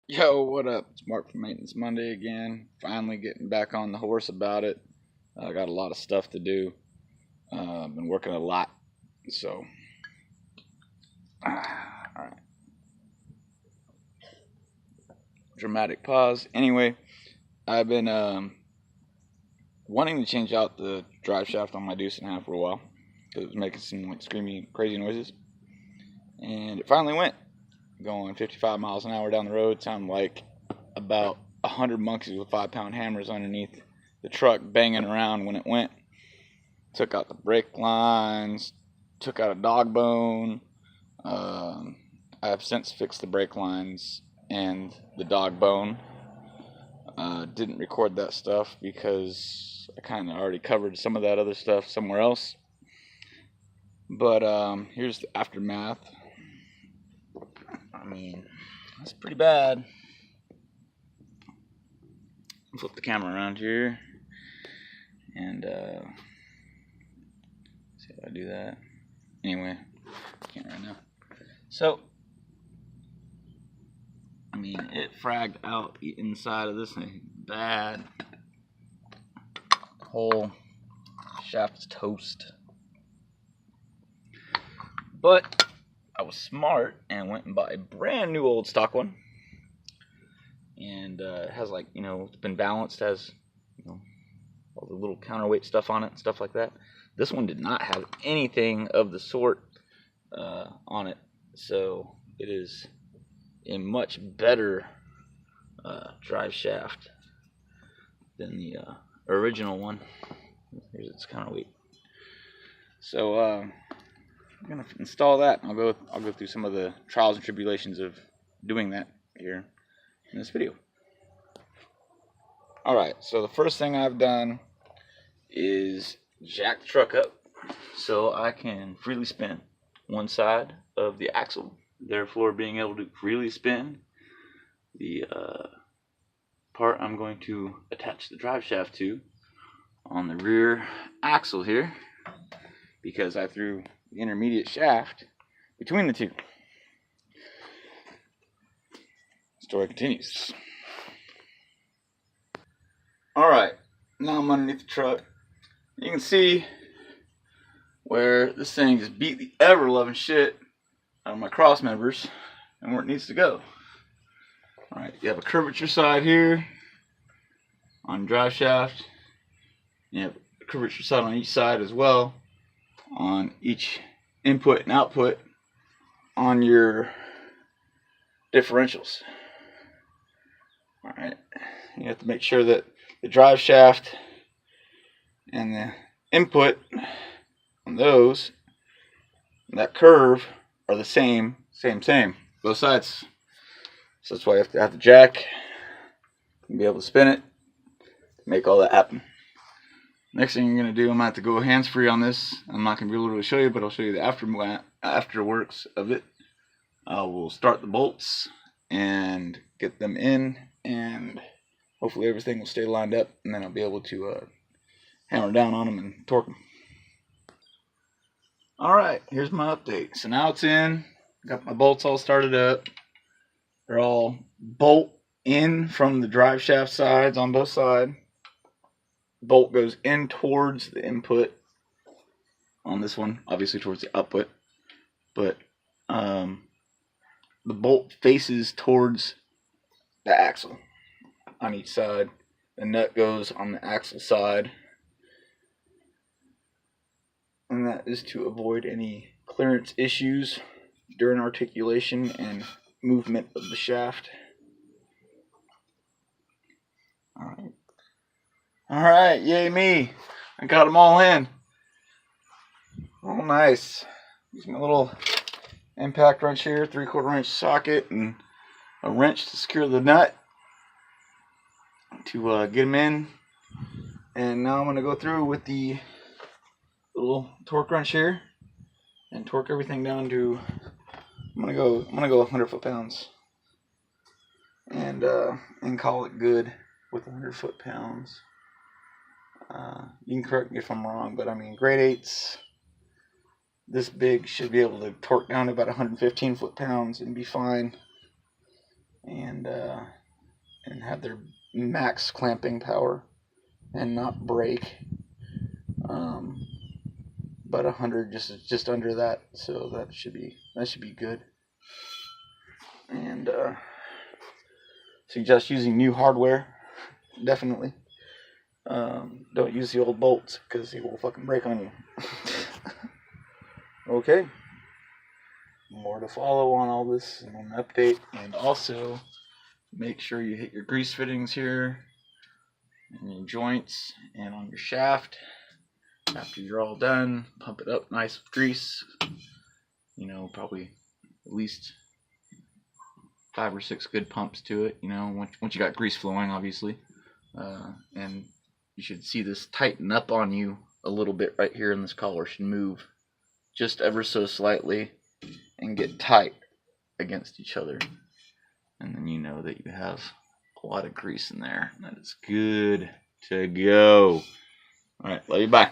Yo, what up? It's Mark from Maintenance Monday again. Finally getting back on the horse about it. I got a lot of stuff to do. I've been working a lot, so. All right. Dramatic pause. Anyway, I've been wanting to change out the drive shaft on my Deuce and a half for a while because it was making some like screamy, crazy noises, and it finally went. Going 55 miles an hour down the road, sounded like about 100 monkeys with 5-pound hammers underneath the truck banging around when it went. Took out the brake lines, took out a dog bone. I have since fixed the brake lines and the dog bone. Didn't record that stuff because I kind of already covered some of that other stuff somewhere else. But here's the aftermath. I mean, that's pretty bad. Flip the camera around here and see if I do that. Anyway, can't right now. So, I mean, it fragged out the inside of this thing bad. Whole shaft is toast. But I was smart and went and bought a brand new old stock one. And it has, like, it's been balanced, has all the little counterweight stuff on it and stuff like that. This one did not have anything of the sort on it, so it is a much better drive shaft than the original one. Here's its counterweight. So I'm gonna install that. I'll go through some of the trials and tribulations of doing that here in this video. Alright, so the first thing I've done is jack the truck up so I can freely spin one side of the axle, therefore being able to freely spin the part I'm going to attach the drive shaft to on the rear axle here, because I threw the intermediate shaft between the two. Story continues. Alright, now I'm underneath the truck. You can see where this thing just beat the ever-loving shit out of my cross members and where it needs to go. Alright, you have a curvature side here on drive shaft. You have a curvature side on each side as well, on each input and output on your differentials. Alright, you have to make sure that the drive shaft and the input on those, that curve, are the same, both sides. So that's why you have to have the jack and be able to spin it, make all that happen. Next thing you're going to do, I'm going to have to go hands-free on this. I'm not going to be able to show you, but I'll show you the afterworks of it. I will start the bolts and get them in, and hopefully everything will stay lined up, and then I'll be able to hammer down on them and torque them. Alright, here's my update. So now it's in. Got my bolts all started up. They're all bolt in from the drive shaft sides on both sides. Bolt goes in towards the input on this one, obviously towards the output, but the bolt faces towards the axle on each side. The nut goes on the axle side, and that is to avoid any clearance issues during articulation and movement of the shaft. Alright, yay me. I got them all in. Oh, nice. Use my little impact wrench here, 3/4 inch socket, and a wrench to secure the nut to get them in. And now I'm going to go through with the little torque wrench here and torque everything down to, I'm gonna go 100 foot-pounds, and call it good with 100 foot-pounds. You can correct me if I'm wrong, but I mean, grade 8s this big should be able to torque down to about 115 foot-pounds and be fine. and have their max clamping power and not break. But 100 just under that, so that should be good. And suggest using new hardware, definitely. Don't use the old bolts because they will fucking break on you. Okay. More to follow on all this and an update, and also make sure you hit your grease fittings here and your joints and on your shaft. After you're all done, pump it up nice with grease. You know, probably at least 5 or 6 good pumps to it. You know, once you got grease flowing, obviously, and you should see this tighten up on you a little bit right here in this collar. Should move just ever so slightly and get tight against each other, and then you know that you have a lot of grease in there and that it's good to go. All right, love you, bye.